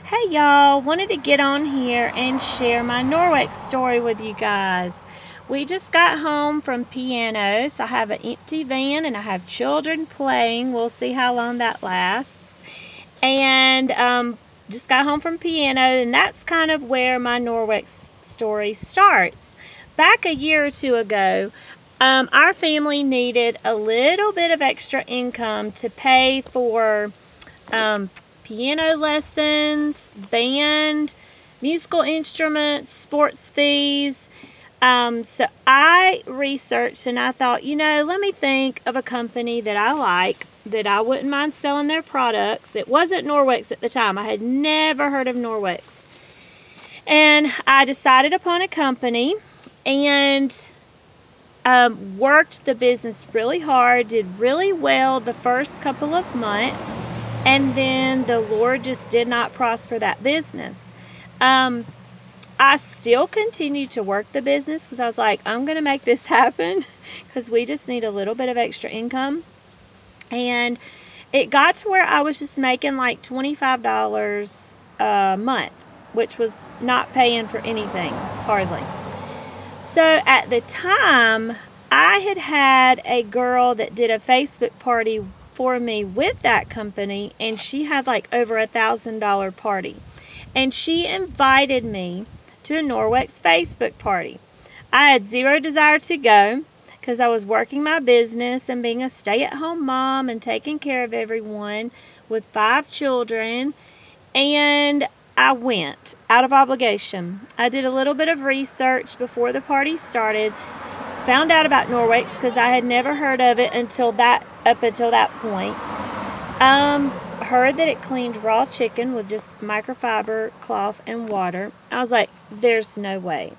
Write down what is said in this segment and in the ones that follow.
Hey y'all, wanted to get on here and share my Norwex story with you guys. We just got home from piano, so I have an empty van and I have children playing. We'll see how long that lasts. And just got home from piano, and that's kind of where my Norwex story starts. Back a year or two ago, our family needed a little bit of extra income to pay for piano lessons, band, musical instruments, sports fees. So I researched and I thought, let me think of a company that I like, that I wouldn't mind selling their products. It wasn't Norwex at the time. I had never heard of Norwex. And I decided upon a company and worked the business really hard, did really well the first couple of months. And then the Lord just did not prosper that business. I still continued to work the business because I was like, I'm going to make this happen because we just need a little bit of extra income. And it got to where I was just making like $25 a month, which was not paying for anything, hardly. So at the time, I had a girl that did a Facebook party for me with that company, and she had like over $1,000 party, and she invited me to a Norwex Facebook party. I had zero desire to go because I was working my business and being a stay-at-home mom and taking care of everyone with 5 children, and I went out of obligation. I did a little bit of research before the party started, found out about Norwex because I had never heard of it up until that point. Heard that it cleaned raw chicken with just microfiber cloth and water. I was like, there's no way.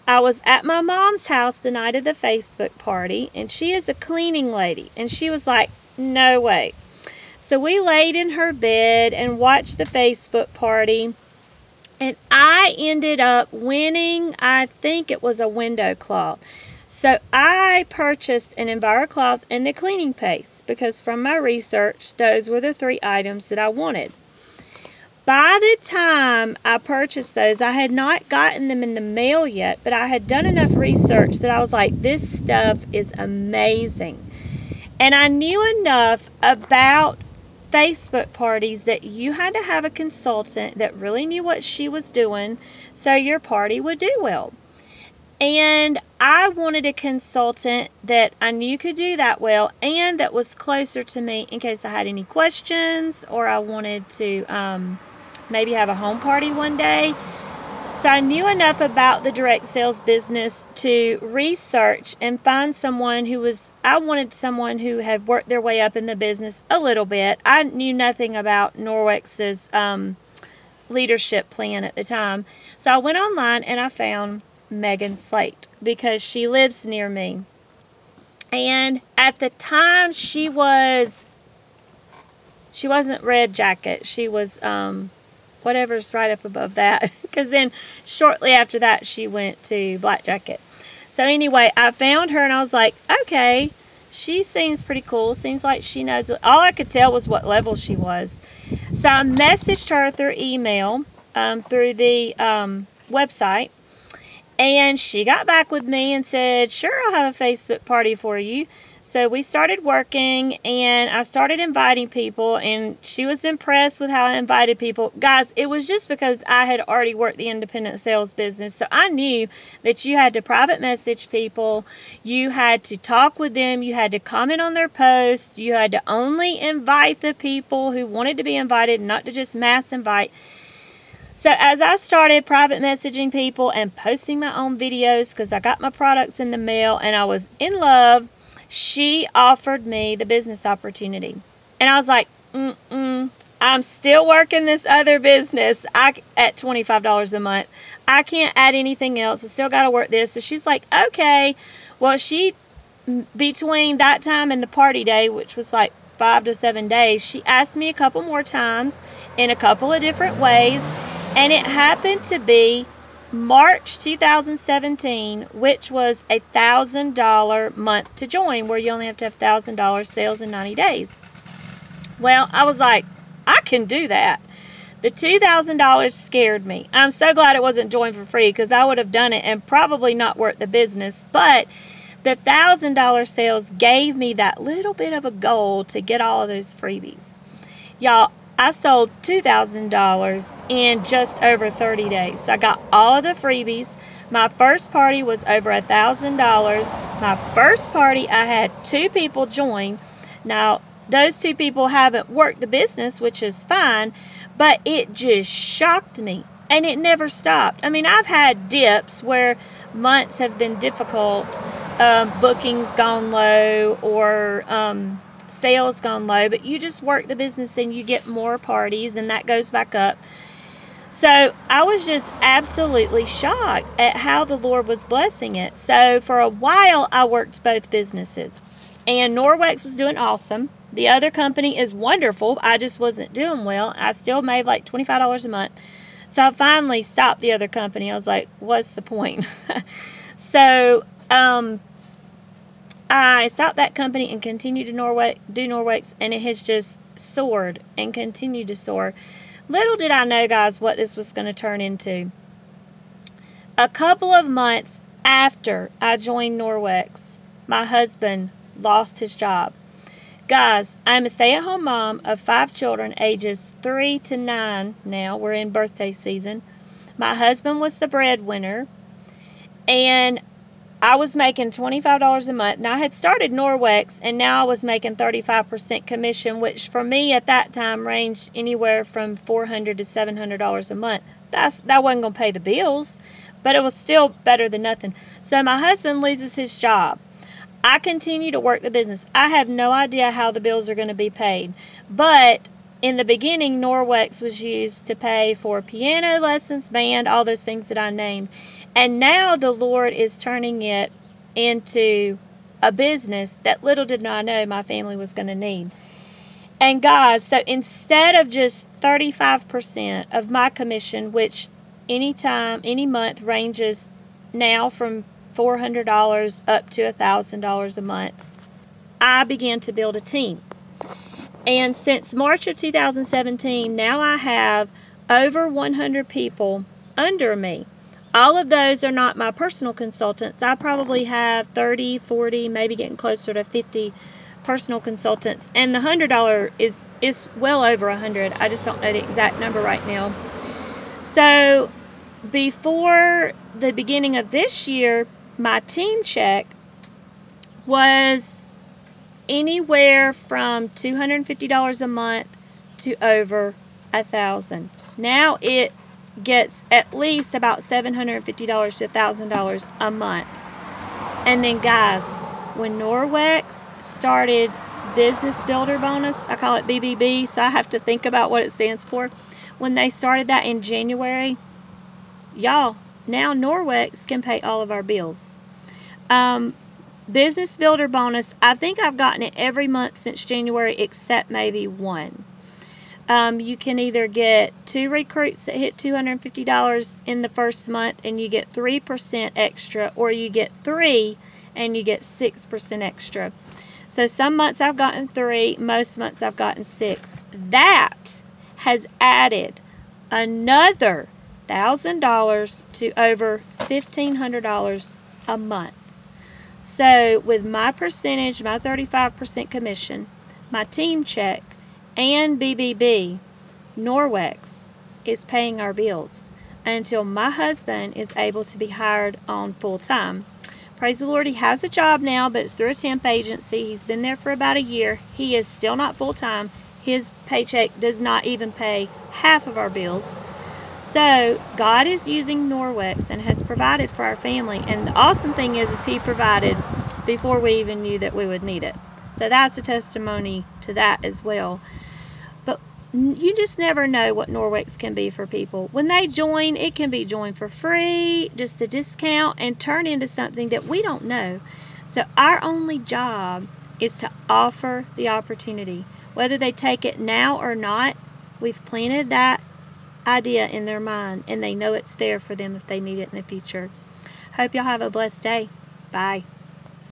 I was at my mom's house the night of the Facebook party, and she is a cleaning lady, and she was like, no way. So we laid in her bed and watched the Facebook party, and I ended up winning, I think it was a window cloth. So I purchased an EnviroCloth and the cleaning paste because from my research, those were the 3 items that I wanted. By the time I purchased those, I had not gotten them in the mail yet, but I had done enough research that I was like, this stuff is amazing. And I knew enough about Facebook parties that you had to have a consultant that really knew what she was doing so your party would do well. And I wanted a consultant that I knew could do that well and that was closer to me in case I had any questions or I wanted to maybe have a home party one day. So I knew enough about the direct sales business to research and find someone I wanted someone who had worked their way up in the business a little bit. I knew nothing about Norwex's leadership plan at the time. So I went online and I found Megan Slate because she lives near me, and at the time she wasn't red jacket, she was whatever's right up above that, because then shortly after that she went to black jacket. So anyway, I found her and I was like, okay, she seems pretty cool, seems like she knows. All I could tell was what level she was. So I messaged her through email, through the website. And she got back with me and said, sure, I'll have a Facebook party for you. So we started working, and I started inviting people, and she was impressed with how I invited people. Guys, it was just because I had already worked the independent sales business. So I knew that you had to private message people. You had to talk with them. You had to comment on their posts. You had to only invite the people who wanted to be invited, not to just mass invite. So as I started private messaging people and posting my own videos because I got my products in the mail and I was in love, she offered me the business opportunity. And I was like, I'm still working this other business at $25 a month. I can't add anything else. I still got to work this. So she's like, okay. Well, between that time and the party day, which was like 5 to 7 days, she asked me a couple more times in a couple of different ways. And it happened to be March 2017, which was a $1,000 month to join, where you only have to have $1,000 sales in 90 days. Well, I was like, I can do that. The $2,000 scared me. I'm so glad it wasn't join for free, because I would have done it and probably not worked the business. But the $1,000 sales gave me that little bit of a goal to get all of those freebies. Y'all, I sold $2,000 in just over 30 days. I got all of the freebies. My first party was over $1,000. My first party, I had 2 people join. Now, those 2 people haven't worked the business, which is fine, but it just shocked me, and it never stopped. I mean, I've had dips where months have been difficult, bookings gone low, or sales gone low, but you just work the business and you get more parties, and that goes back up. So I was just absolutely shocked at how the Lord was blessing it. So for a while, I worked both businesses, and Norwex was doing awesome. The other company is wonderful. I just wasn't doing well. I still made like $25 a month. So I finally stopped the other company. I was like, what's the point? So I stopped that company and continued to do Norwex, and it has just soared and continued to soar. Little did I know, guys, what this was going to turn into. A couple of months after I joined Norwex, my husband lost his job. Guys, I'm a stay-at-home mom of 5 children, ages 3 to 9 now. We're in birthday season. My husband was the breadwinner, and I was making $25 a month. Now, I had started Norwex, and now I was making 35% commission, which for me at that time ranged anywhere from $400 to $700 a month. That wasn't going to pay the bills, but it was still better than nothing. So my husband loses his job. I continue to work the business. I have no idea how the bills are going to be paid. But in the beginning, Norwex was used to pay for piano lessons, band, all those things that I named. And now the Lord is turning it into a business that little did I know my family was going to need. And guys, so instead of just 35% of my commission, which any month ranges now from $400 up to $1,000 a month, I began to build a team. And since March of 2017, now I have over 100 people under me. All of those are not my personal consultants. I probably have 30, 40, maybe getting closer to 50 personal consultants. And the $100 is well over 100. I just don't know the exact number right now. So before the beginning of this year, my team check was anywhere from $250 a month to over $1,000. Now it gets at least about $750 to $1,000 a month. And then, guys, when Norwex started Business Builder Bonus, I call it BBB, so I have to think about what it stands for. When they started that in January, y'all, now Norwex can pay all of our bills. Business Builder Bonus, I think I've gotten it every month since January except maybe one. You can either get 2 recruits that hit $250 in the first month and you get 3% extra, or you get 3 and you get 6% extra. So some months I've gotten 3, most months I've gotten 6. That has added another $1,000 to over $1,500 a month. So with my percentage, my 35% commission, my team check, and BBB, Norwex is paying our bills until my husband is able to be hired on full time. Praise the Lord, he has a job now, but it's through a temp agency. He's been there for about a year. He is still not full time. His paycheck does not even pay half of our bills. So God is using Norwex and has provided for our family. And the awesome thing is he provided before we even knew that we would need it. So that's a testimony to that as well. But you just never know what Norwex can be for people. When they join, it can be joined for free, just a discount, and turn into something that we don't know. So our only job is to offer the opportunity. Whether they take it now or not, we've planted that idea in their mind, and they know it's there for them if they need it in the future. Hope y'all have a blessed day. Bye.